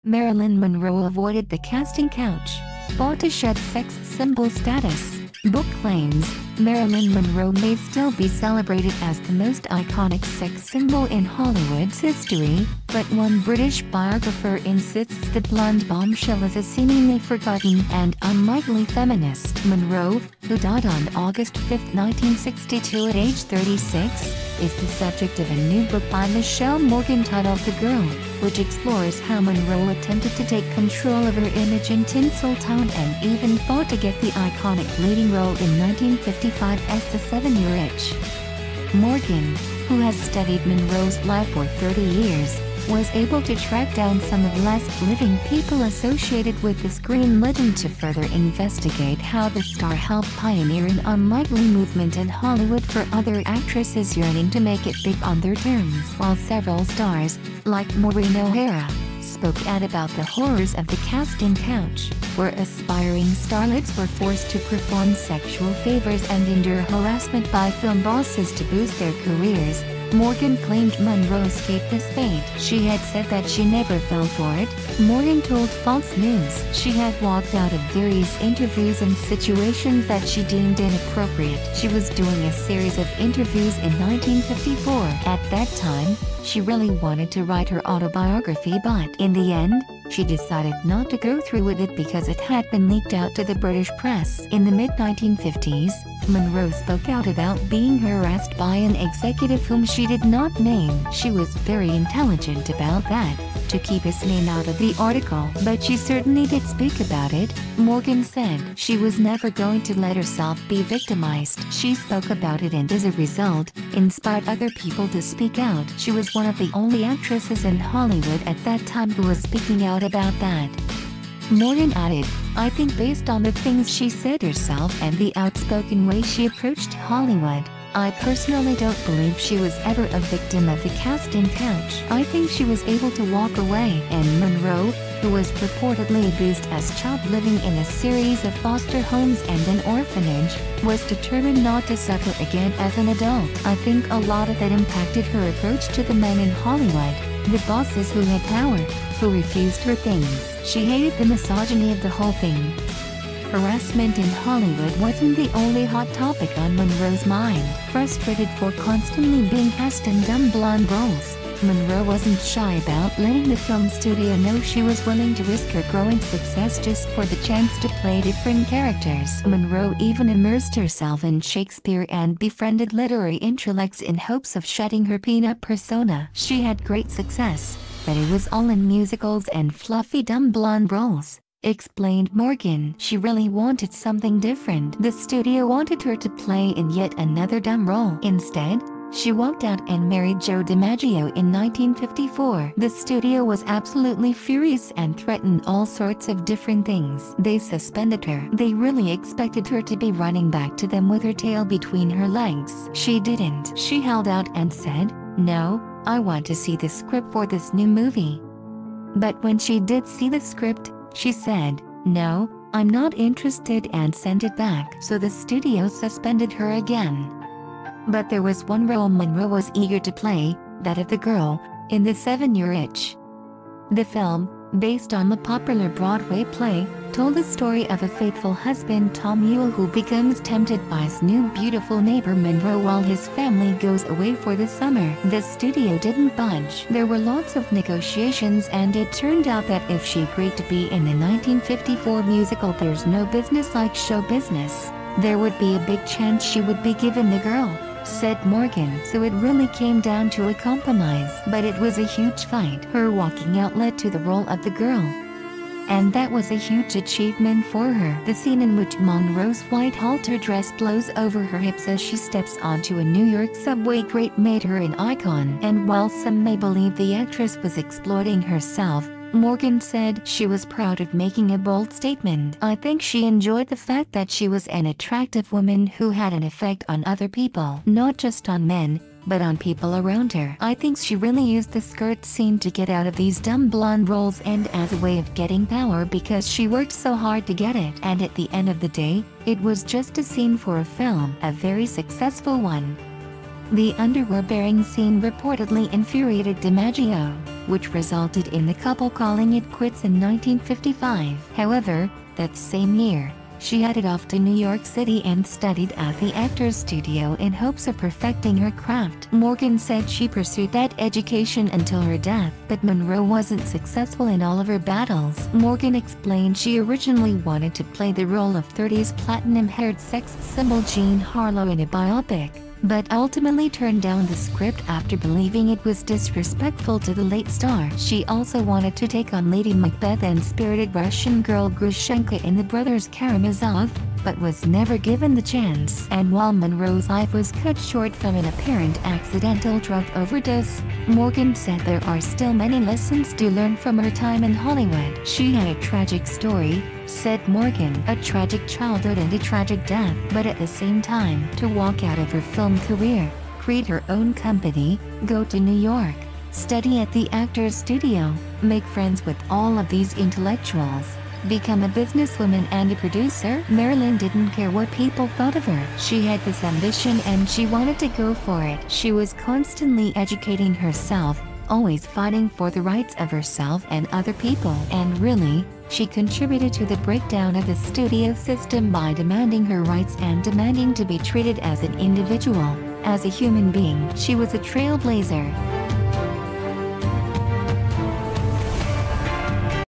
Marilyn Monroe avoided the casting couch, fought to shed sex symbol status. Book claims Marilyn Monroe may still be celebrated as the most iconic sex symbol in Hollywood's history, but one British biographer insists the blonde bombshell is a seemingly forgotten and unlikely feminist. Monroe, who died on August 5, 1962 at age 36, is the subject of a new book by Michelle Morgan titled The Girl, which explores how Monroe attempted to take control of her image in Tinsel Town and even fought to get the iconic leading role in 1955's The 7-Year Itch. Morgan, who has studied Monroe's life for 30 years, was able to track down some of the last living people associated with the screen legend to further investigate how the star helped pioneer an unlikely movement in Hollywood for other actresses yearning to make it big on their terms. While several stars, like Maureen O'Hara, spoke out about the horrors of the casting couch, where aspiring starlets were forced to perform sexual favors and endure harassment by film bosses to boost their careers, Morgan claimed Monroe escaped this fate. She had said that she never fell for it. Morgan told Fox News she had walked out of various interviews in situations that she deemed inappropriate. She was doing a series of interviews in 1954. At that time, she really wanted to write her autobiography, but in the end, she decided not to go through with it because it had been leaked out to the British press. In the mid-1950s, Monroe spoke out about being harassed by an executive whom she did not name. She was very intelligent about that, to keep his name out of the article. But she certainly did speak about it, Morgan said. She was never going to let herself be victimized. She spoke about it and as a result, inspired other people to speak out. She was one of the only actresses in Hollywood at that time who was speaking out about that. Morgan added, "I think based on the things she said herself and the outspoken way she approached Hollywood, I personally don't believe she was ever a victim of the casting couch. I think she was able to walk away." And Monroe, who was reportedly abused as a child living in a series of foster homes and an orphanage, was determined not to suffer again as an adult. "I think a lot of that impacted her approach to the men in Hollywood, the bosses who had power, who refused her things. She hated the misogyny of the whole thing." Harassment in Hollywood wasn't the only hot topic on Monroe's mind. Frustrated for constantly being cast in dumb blonde roles, Monroe wasn't shy about letting the film studio know she was willing to risk her growing success just for the chance to play different characters. Monroe even immersed herself in Shakespeare and befriended literary intellects in hopes of shedding her peanut persona. She had great success, but it was all in musicals and fluffy dumb blonde roles, explained Morgan. She really wanted something different. The studio wanted her to play in yet another dumb role. Instead, she walked out and married Joe DiMaggio in 1954. The studio was absolutely furious and threatened all sorts of different things. They suspended her. They really expected her to be running back to them with her tail between her legs. She didn't. She held out and said, "No, I want to see the script for this new movie." But when she did see the script, she said, "No, I'm not interested," and sent it back. So the studio suspended her again. But there was one role Monroe was eager to play, that of the girl, in The 7-Year Itch. The film, based on the popular Broadway play, told the story of a faithful husband, Tom Ewell, who becomes tempted by his new beautiful neighbor Monroe while his family goes away for the summer. The studio didn't budge. There were lots of negotiations, and it turned out that if she agreed to be in the 1954 musical There's No Business Like Show Business, there would be a big chance she would be given the girl, said Morgan. So it really came down to a compromise. But it was a huge fight. Her walking out led to the role of the girl, and that was a huge achievement for her. The scene in which Monroe's white halter dress blows over her hips as she steps onto a New York subway grate made her an icon. And while some may believe the actress was exploiting herself, Morgan said she was proud of making a bold statement. "I think she enjoyed the fact that she was an attractive woman who had an effect on other people, not just on men, but on people around her. I think she really used the skirt scene to get out of these dumb blonde roles and as a way of getting power because she worked so hard to get it. And at the end of the day, it was just a scene for a film, a very successful one." The underwear-bearing scene reportedly infuriated DiMaggio, which resulted in the couple calling it quits in 1955. However, that same year, she headed off to New York City and studied at the Actors Studio in hopes of perfecting her craft. Morgan said she pursued that education until her death, but Monroe wasn't successful in all of her battles. Morgan explained she originally wanted to play the role of 30s platinum-haired sex symbol Jean Harlow in a biopic, but ultimately turned down the script after believing it was disrespectful to the late star. She also wanted to take on Lady Macbeth and spirited Russian girl Grushenka in The Brothers Karamazov, but was never given the chance. And while Monroe's life was cut short from an apparent accidental drug overdose, Morgan said there are still many lessons to learn from her time in Hollywood. She had a tragic story, said Morgan, a tragic childhood and a tragic death, but at the same time, to walk out of her film career, create her own company, go to New York, study at the Actors Studio, make friends with all of these intellectuals, become a businesswoman and a producer. Marilyn didn't care what people thought of her. She had this ambition and she wanted to go for it. She was constantly educating herself, always fighting for the rights of herself and other people. And really, she contributed to the breakdown of the studio system by demanding her rights and demanding to be treated as an individual, as a human being. She was a trailblazer.